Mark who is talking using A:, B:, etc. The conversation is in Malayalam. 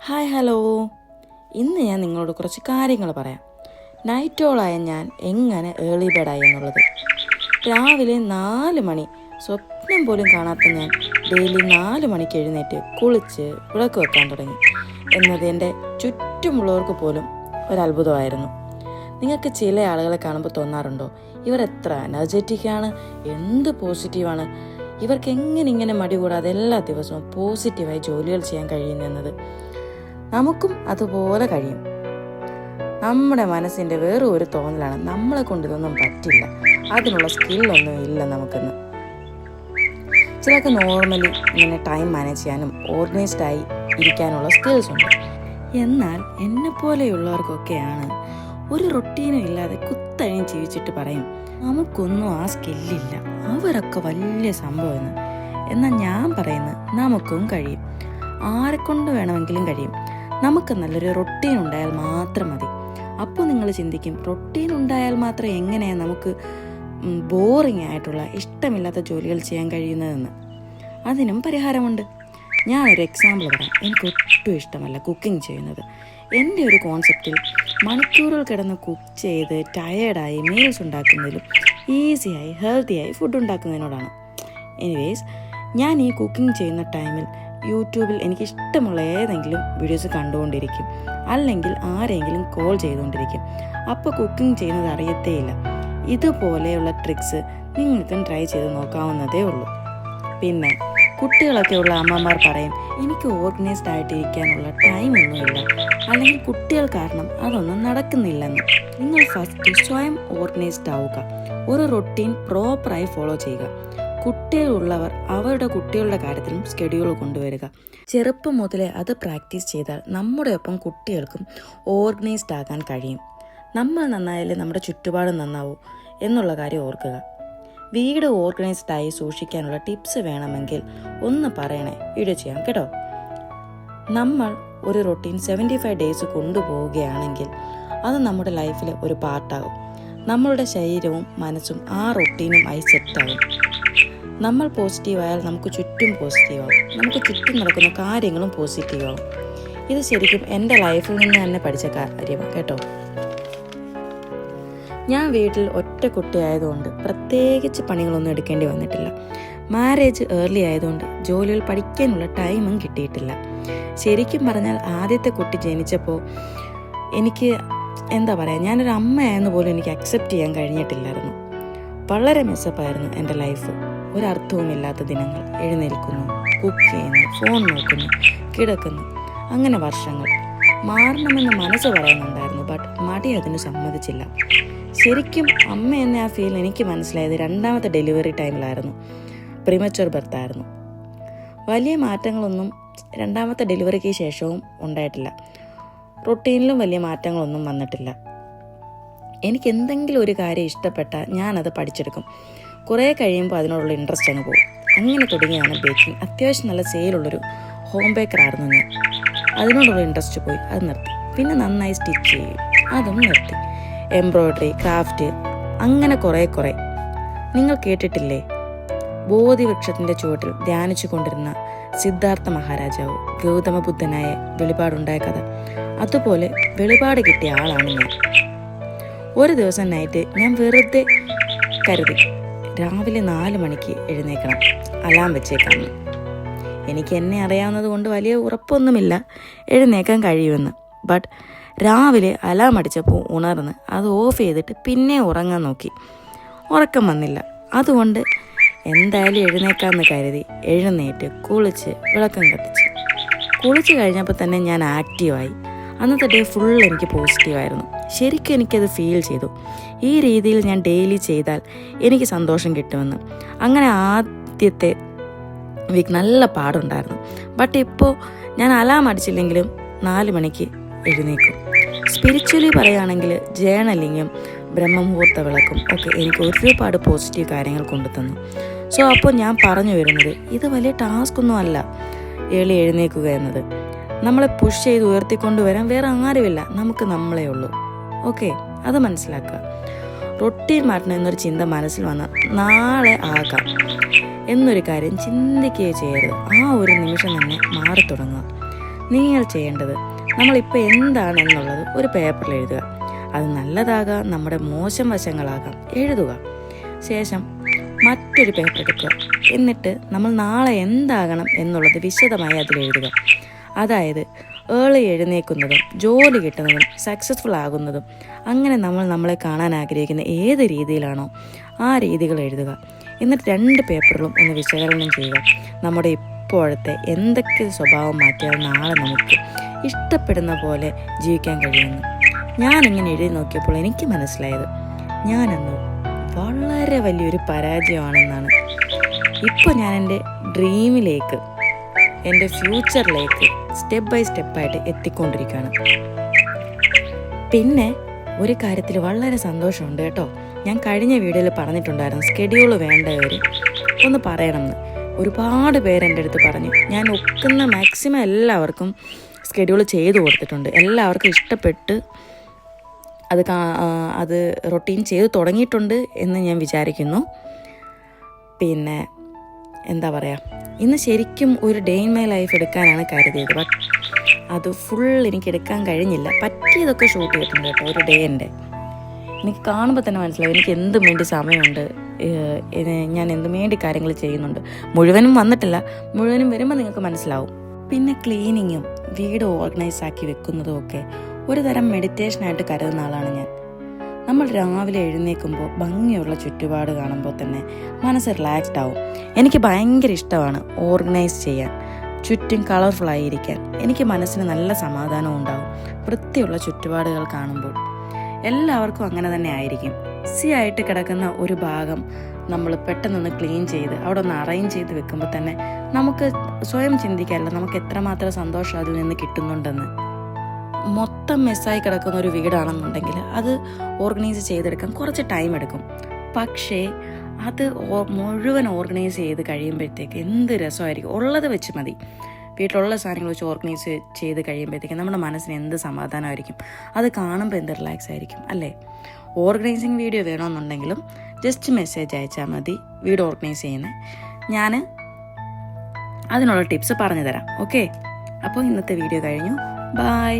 A: Hi hello. ഇന്ന് ഞാൻ നിങ്ങളോട് കുറച്ച് കാര്യങ്ങൾ പറയാം. നൈറ്റോളായ ഞാൻ എങ്ങനെ ഏർലി ബേഡായി എന്നുള്ളത്. രാവിലെ 4 മണി സ്വപ്നം പോലും കാണാത്ത ഞാൻ ഡെയിലി 4 മണിക്ക് എഴുന്നേറ്റ് കുളിച്ച് വിളക്ക് വെക്കാൻ തുടങ്ങി എന്നത് എൻ്റെ ചുറ്റുമുള്ളവർക്ക് പോലും ഒരത്ഭുതമായിരുന്നു. നിങ്ങൾക്ക് ചില ആളുകളെ കാണുമ്പോൾ തോന്നാറുണ്ടോ, ഇവർ എത്ര എനർജറ്റിക്കാണ്, എന്ത് പോസിറ്റീവാണ്, ഇവർക്ക് എങ്ങനെ ഇങ്ങനെ മടി കൂടാതെ എല്ലാ ദിവസവും പോസിറ്റീവായി ജോലികൾ ചെയ്യാൻ കഴിയുന്നെന്നത്. നമുക്കും അതുപോലെ കഴിയും. നമ്മുടെ മനസ്സിൻ്റെ വേറെ ഒരു തോന്നലാണ് നമ്മളെ കൊണ്ട് ഇതൊന്നും പറ്റില്ല, അതിനുള്ള സ്കില്ലൊന്നും ഇല്ല നമുക്കെന്ന്. ചിലർക്ക് നോർമലി ഇങ്ങനെ ടൈം മാനേജ് ചെയ്യാനും ഓർഗനൈസ്ഡായി ഇരിക്കാനുള്ള സ്കിൽസ് ഉണ്ട്. എന്നാൽ എന്നെപ്പോലെയുള്ളവർക്കൊക്കെയാണ് ഒരു റൊട്ടീനും ഇല്ലാതെ കുത്തഴിഞ്ഞ് ജീവിച്ചിട്ട് പറയും നമുക്കൊന്നും ആ സ്കില്ലില്ല, അവരൊക്കെ വലിയ സംഭവമെന്ന്. എന്നാൽ ഞാൻ പറയുന്നത് നമുക്കും കഴിയും, ആരെക്കൊണ്ട് വേണമെങ്കിലും കഴിയും. നമുക്ക് നല്ലൊരു റൊട്ടീൻ ഉണ്ടായാൽ മാത്രം മതി. അപ്പോൾ നിങ്ങൾ ചിന്തിക്കും, റൊട്ടീൻ ഉണ്ടായാൽ മാത്രം എങ്ങനെയാണ് നമുക്ക് ബോറിംഗ് ആയിട്ടുള്ള ഇഷ്ടമില്ലാത്ത ജോലികൾ ചെയ്യാൻ കഴിയുന്നതെന്ന്. അതിനും പരിഹാരമുണ്ട്. ഞാനൊരു എക്സാമ്പിൾ പറയാം. എനിക്ക് ഒട്ടും ഇഷ്ടമല്ല കുക്കിംഗ് ചെയ്യുന്നത്. എൻ്റെ ഒരു കോൺസെപ്റ്റിൽ മണിക്കൂറുകൾ കിടന്ന് കുക്ക് ചെയ്ത് ടയേർഡായി മീൽസ് ഉണ്ടാക്കുന്നതിലും ഈസിയായി ഹെൽത്തിയായി ഫുഡ് ഉണ്ടാക്കുന്നതിനോടാണ്. എനിവേസ്, ഞാൻ ഈ കുക്കിംഗ് ചെയ്യുന്ന ടൈമിൽ യൂട്യൂബിൽ എനിക്ക് ഇഷ്ടമുള്ള ഏതെങ്കിലും വീഡിയോസ് കണ്ടുകൊണ്ടിരിക്കും, അല്ലെങ്കിൽ ആരെങ്കിലും കോൾ ചെയ്തുകൊണ്ടിരിക്കും. അപ്പോൾ കുക്കിംഗ് ചെയ്യുന്നത് അറിയത്തേയില്ല. ഇതുപോലെയുള്ള ട്രിക്സ് നിങ്ങൾക്കും ട്രൈ ചെയ്ത് നോക്കാവുന്നതേ ഉള്ളൂ. പിന്നെ കുട്ടികളൊക്കെ ഉള്ള അമ്മമാർ പറയും എനിക്ക് ഓർഗനൈസ്ഡ് ആയിട്ടിരിക്കാനുള്ള ടൈമൊന്നുമില്ല, അല്ലെങ്കിൽ കുട്ടികൾ കാരണം അതൊന്നും നടക്കുന്നില്ലെന്ന്. നിങ്ങൾ ഫസ്റ്റ് സ്വയം ഓർഗനൈസ്ഡ് ആവുക, ഒരു റൊട്ടീൻ പ്രോപ്പറായി ഫോളോ ചെയ്യുക. കുട്ടികളുള്ളവർ അവരുടെ കുട്ടികളുടെ കാര്യത്തിലും സ്കെഡ്യൂൾ കൊണ്ടുവരിക. ചെറുപ്പം മുതലേ അത് പ്രാക്ടീസ് ചെയ്താൽ നമ്മുടെ ഒപ്പം കുട്ടികൾക്കും ഓർഗനൈസ്ഡ് ആകാൻ കഴിയും. നമ്മൾ നന്നായാലേ നമ്മുടെ ചുറ്റുപാടും നന്നാവൂ എന്നുള്ള കാര്യം ഓർക്കുക. വീട് ഓർഗനൈസ്ഡായി സൂക്ഷിക്കാനുള്ള ടിപ്സ് വേണമെങ്കിൽ ഒന്ന് പറയണേ, വീഡിയോ ചെയ്യാം കേട്ടോ. നമ്മൾ ഒരു റൊട്ടീൻ 75 ഡേയ്സ് കൊണ്ടുപോവുകയാണെങ്കിൽ അത് നമ്മുടെ ലൈഫിലെ ഒരു പാർട്ടാകും. നമ്മളുടെ ശരീരവും മനസ്സും ആ റൊട്ടീനും ആയി സെറ്റാകും. നമ്മൾ പോസിറ്റീവായാൽ നമുക്ക് ചുറ്റും പോസിറ്റീവാകും, നമുക്ക് ചുറ്റും നടക്കുന്ന കാര്യങ്ങളും പോസിറ്റീവാകും. ഇത് ശരിക്കും എൻ്റെ ലൈഫിൽ നിന്ന് തന്നെ പഠിച്ച കാര്യമാണ് കേട്ടോ. ഞാൻ വീട്ടിൽ ഒറ്റ കുട്ടിയായതുകൊണ്ട് പ്രത്യേകിച്ച് പണികളൊന്നും എടുക്കേണ്ടി വന്നിട്ടില്ല. മാരേജ് ഏർലി ആയതുകൊണ്ട് ജോലികൾ പഠിക്കാനുള്ള ടൈമും കിട്ടിയിട്ടില്ല. ശരിക്കും പറഞ്ഞാൽ ആദ്യത്തെ കുട്ടി ജനിച്ചപ്പോൾ എനിക്ക് എന്താ പറയുക, ഞാനൊരു അമ്മയായെന്ന് പോലും എനിക്ക് അക്സെപ്റ്റ് ചെയ്യാൻ കഴിഞ്ഞിട്ടില്ലായിരുന്നു. വളരെ മെസ്സപ്പായിരുന്നു എൻ്റെ ലൈഫ്. ഒരർത്ഥവുമില്ലാത്ത ദിനങ്ങൾ. എഴുന്നേൽക്കുന്നു, കുക്ക് ചെയ്യുന്നു, ഫോൺ നോക്കുന്നു, കിടക്കുന്നു, അങ്ങനെ വർഷങ്ങൾ. മാറണമെന്ന് മനസ്സ് പറയുന്നുണ്ടായിരുന്നു, ബട്ട് മടി അതിന് സമ്മതിച്ചില്ല. ശരിക്കും അമ്മ എന്ന ആ ഫീൽ എനിക്ക് മനസ്സിലായത് 2ാമത്തെ ഡെലിവറി ടൈമിലായിരുന്നു. പ്രീമച്വർ ബർത്ത് ആയിരുന്നു. വലിയ മാറ്റങ്ങളൊന്നും 2ാമത്തെ ഡെലിവറിക്ക് ശേഷവും ഉണ്ടായിട്ടില്ല. റൊട്ടീനിലും വലിയ മാറ്റങ്ങളൊന്നും വന്നിട്ടില്ല. എനിക്ക് എന്തെങ്കിലും ഒരു കാര്യം ഇഷ്ടപ്പെട്ടാൽ ഞാനത് പഠിച്ചെടുക്കും. കുറേ കഴിയുമ്പോൾ അതിനോടുള്ള ഇൻട്രസ്റ്റ് അങ്ങ് പോകും. അങ്ങനെ തുടങ്ങിയാണ് ബേക്കിംഗ്. അത്യാവശ്യം നല്ല സെയിലുള്ളൊരു ഹോം ബേക്കറായിരുന്നു ഞാൻ. അതിനോടുള്ള ഇൻട്രസ്റ്റ് പോയി, അത് നിർത്തി. പിന്നെ നന്നായി സ്റ്റിച്ച് ചെയ്യും, അതും നിർത്തി. എംബ്രോയ്ഡറി, ക്രാഫ്റ്റ്, അങ്ങനെ കുറേ. നിങ്ങൾ കേട്ടിട്ടില്ലേ ബോധിവൃക്ഷത്തിൻ്റെ ചുവട്ടിൽ ധ്യാനിച്ചു കൊണ്ടിരുന്ന സിദ്ധാർത്ഥ മഹാരാജാവ് ഗൗതമ ബുദ്ധനായ വെളിപാടുണ്ടായ കഥ? അതുപോലെ വെളിപാട് കിട്ടിയ ആളാണ് ഞാൻ. ഒരു ദിവസം നൈറ്റ് ഞാൻ വെറുതെ കരുതി രാവിലെ 4 മണിക്ക് എഴുന്നേക്കണം, അലാം വെച്ചേക്കാമെന്ന്. എനിക്ക് എന്നെ അറിയാവുന്നത് കൊണ്ട് വലിയ ഉറപ്പൊന്നുമില്ല എഴുന്നേക്കാൻ കഴിയുമെന്ന്. ബട്ട് രാവിലെ അലാം അടിച്ചപ്പോൾ ഉണർന്ന് അത് ഓഫ് ചെയ്തിട്ട് പിന്നെ ഉറങ്ങാൻ നോക്കി. ഉറക്കം വന്നില്ല. അതുകൊണ്ട് എന്തായാലും എഴുന്നേക്കാമെന്ന് കരുതി എഴുന്നേറ്റ് കുളിച്ച് വിളക്കം കത്തിച്ച്. കുളിച്ച് കഴിഞ്ഞപ്പോൾ തന്നെ ഞാൻ ആക്റ്റീവായി. അന്നത്തെ ഡേ ഫുൾ എനിക്ക് പോസിറ്റീവായിരുന്നു. ശരിക്കും എനിക്കത് ഫീൽ ചെയ്തു. ഈ രീതിയിൽ ഞാൻ ഡെയിലി ചെയ്താൽ എനിക്ക് സന്തോഷം കിട്ടുമെന്ന്. അങ്ങനെ ആദ്യത്തെ വീക്ക് നല്ല പാടുണ്ടായിരുന്നു. ബട്ട് ഇപ്പോൾ ഞാൻ അലാം അടിച്ചില്ലെങ്കിലും 4 മണിക്ക് എഴുന്നേക്കും. സ്പിരിച്വലി പറയുകയാണെങ്കിൽ ജേണലിങ്ങും ബ്രഹ്മമുഹൂർത്ത വിളക്കും ഒക്കെ എനിക്ക് ഒരുപാട് പോസിറ്റീവ് കാര്യങ്ങൾ കൊണ്ടുതന്നു. സോ അപ്പോൾ ഞാൻ പറഞ്ഞു വരുന്നത്, ഇത് വലിയ ടാസ്ക് ഒന്നും അല്ല ഏർലി എഴുന്നേൽക്കുക എന്നത്. നമ്മളെ പുഷ് ചെയ്ത് ഉയർത്തിക്കൊണ്ടുവരാൻ വേറെ ആരുമില്ല, നമുക്ക് നമ്മളേ ഉള്ളൂ. ഓക്കെ, അത് മനസ്സിലാക്കുക. റൊട്ടീൻ മാറ്റണം എന്നൊരു ചിന്ത മനസ്സിൽ വന്നാൽ നാളെ ആകാം എന്നൊരു കാര്യം ചിന്തിക്കുകയോ ചെയ്യരുത്. ആ ഒരു നിമിഷം തന്നെ മാറി തുടങ്ങുക. നിങ്ങൾ ചെയ്യേണ്ടത് നമ്മളിപ്പോൾ എന്താണെന്നുള്ളത് ഒരു പേപ്പറിൽ എഴുതുക. അത് നല്ലതാകാം, നമ്മുടെ മോശം വശങ്ങളാകാം, എഴുതുക. ശേഷം മറ്റൊരു പേപ്പർ എടുക്കുക. എന്നിട്ട് നമ്മൾ നാളെ എന്താകണം എന്നുള്ളത് വിശദമായി അതിലെഴുതുക. അതായത് ഏർലി എഴുന്നേൽക്കുന്നതും ജോലി കിട്ടുന്നതും സക്സസ്ഫുൾ ആകുന്നതും അങ്ങനെ നമ്മൾ നമ്മളെ കാണാൻ ആഗ്രഹിക്കുന്ന ഏത് രീതിയിലാണോ ആ രീതികൾ എഴുതുക. എന്നിട്ട് 2 പേപ്പറുകളും ഒന്ന് വിശകലനം ചെയ്യുക. നമ്മുടെ ഇപ്പോഴത്തെ എന്തൊക്കെ സ്വഭാവം മാറ്റിയാൽ നാളെ നമുക്ക് ഇഷ്ടപ്പെടുന്ന പോലെ ജീവിക്കാൻ കഴിയുമെന്ന്. ഞാനിങ്ങനെ എഴുതി നോക്കിയപ്പോൾ എനിക്ക് മനസ്സിലായത് ഞാനന്ന് വളരെ വലിയൊരു പരാജയമാണെന്നാണ്. ഇപ്പോൾ ഞാൻ എൻ്റെ ഡ്രീമിലേക്ക്, എൻ്റെ ഫ്യൂച്ചറിലേക്ക് സ്റ്റെപ്പ് ബൈ സ്റ്റെപ്പായിട്ട് എത്തിക്കൊണ്ടിരിക്കുകയാണ്. പിന്നെ ഒരു കാര്യത്തിൽ വളരെ സന്തോഷമുണ്ട് കേട്ടോ. ഞാൻ കഴിഞ്ഞ വീഡിയോയിൽ പറഞ്ഞിട്ടുണ്ടായിരുന്നു സ്കെഡ്യൂൾ വേണ്ടവർ ഒന്ന് പറയണമെന്ന്. ഒരുപാട് പേര് എൻ്റെ അടുത്ത് പറഞ്ഞു. ഞാൻ ഒക്കുന്ന മാക്സിമം എല്ലാവർക്കും സ്കെഡ്യൂൾ ചെയ്ത് കൊടുത്തിട്ടുണ്ട്. എല്ലാവർക്കും ഇഷ്ടപ്പെട്ട് അത് റൊട്ടീൻ ചെയ്ത് തുടങ്ങിയിട്ടുണ്ട് എന്ന് ഞാൻ വിചാരിക്കുന്നു. പിന്നെ എന്താ പറയുക, ഇന്ന് ശരിക്കും ഒരു ഡേ ഇൻ മൈ ലൈഫ് എടുക്കാനാണ് കരുതിയത്. ബട്ട് അത് ഫുൾ എനിക്ക് എടുക്കാൻ കഴിഞ്ഞില്ല. പറ്റിയതൊക്കെ ഷൂട്ട് ചെയ്തിട്ടുണ്ട് കേട്ടോ. ഒരു ഡേ എൻ്റെ എനിക്ക് കാണുമ്പോൾ തന്നെ മനസ്സിലാവും എനിക്ക് എന്തും വേണ്ടി സമയമുണ്ട്, ഞാൻ എന്തും വേണ്ടി കാര്യങ്ങൾ ചെയ്യുന്നുണ്ട്. മുഴുവനും വന്നിട്ടില്ല, മുഴുവനും വരുമ്പോൾ നിങ്ങൾക്ക് മനസ്സിലാവും. പിന്നെ ക്ലീനിങ്ങും വീട് ഓർഗനൈസ് ആക്കി വെക്കുന്നതും ഒക്കെ ഒരു തരം മെഡിറ്റേഷനായിട്ട് കരുതുന്ന ആളാണ് ഞാൻ. നമ്മൾ രാവിലെ എഴുന്നേൽക്കുമ്പോൾ ഭംഗിയുള്ള ചുറ്റുപാട് കാണുമ്പോൾ തന്നെ മനസ്സ് റിലാക്സ്ഡ് ആവും. എനിക്ക് ഭയങ്കര ഇഷ്ടമാണ് ഓർഗനൈസ് ചെയ്യാൻ, ചുറ്റും കളർഫുള്ളായിരിക്കാൻ. എനിക്ക് മനസ്സിന് നല്ല സമാധാനം ഉണ്ടാവും വൃത്തിയുള്ള ചുറ്റുപാടുകൾ കാണുമ്പോൾ. എല്ലാവർക്കും അങ്ങനെ തന്നെ ആയിരിക്കും. ആയിട്ട് കിടക്കുന്ന ഒരു ഭാഗം നമ്മൾ പെട്ടെന്നൊന്ന് ക്ലീൻ ചെയ്ത് അവിടെ ഒന്ന് അറേഞ്ച് ചെയ്ത് വെക്കുമ്പോൾ തന്നെ നമുക്ക് സ്വയം ചിന്തിക്കാമല്ലോ നമുക്ക് എത്രമാത്രം സന്തോഷം അതിൽ നിന്ന് കിട്ടുന്നുണ്ടെന്ന്. മൊത്തം മെസ്സായി കിടക്കുന്ന ഒരു വീടാണെന്നുണ്ടെങ്കിൽ അത് ഓർഗനൈസ് ചെയ്തെടുക്കാൻ കുറച്ച് ടൈം എടുക്കും. പക്ഷേ അത് മുഴുവൻ ഓർഗനൈസ് ചെയ്ത് കഴിയുമ്പോഴത്തേക്ക് എന്ത് രസമായിരിക്കും. ഉള്ളത് വെച്ച് മതി, വീട്ടിലുള്ള സാധനങ്ങൾ വെച്ച് ഓർഗനൈസ് ചെയ്ത് കഴിയുമ്പോഴത്തേക്ക് നമ്മുടെ മനസ്സിന് എന്ത് സമാധാനമായിരിക്കും. അത് കാണുമ്പോൾ എന്ത് റിലാക്സ് ആയിരിക്കും അല്ലേ. ഓർഗനൈസിങ് വീഡിയോ വേണമെന്നുണ്ടെങ്കിലും ജസ്റ്റ് മെസ്സേജ് അയച്ചാൽ മതി. വീട് ഓർഗനൈസ് ചെയ്യുന്നത് ഞാൻ അതിനുള്ള ടിപ്സ് പറഞ്ഞു തരാം. ഓക്കെ, അപ്പോൾ ഇന്നത്തെ വീഡിയോ കഴിഞ്ഞു. ബൈ.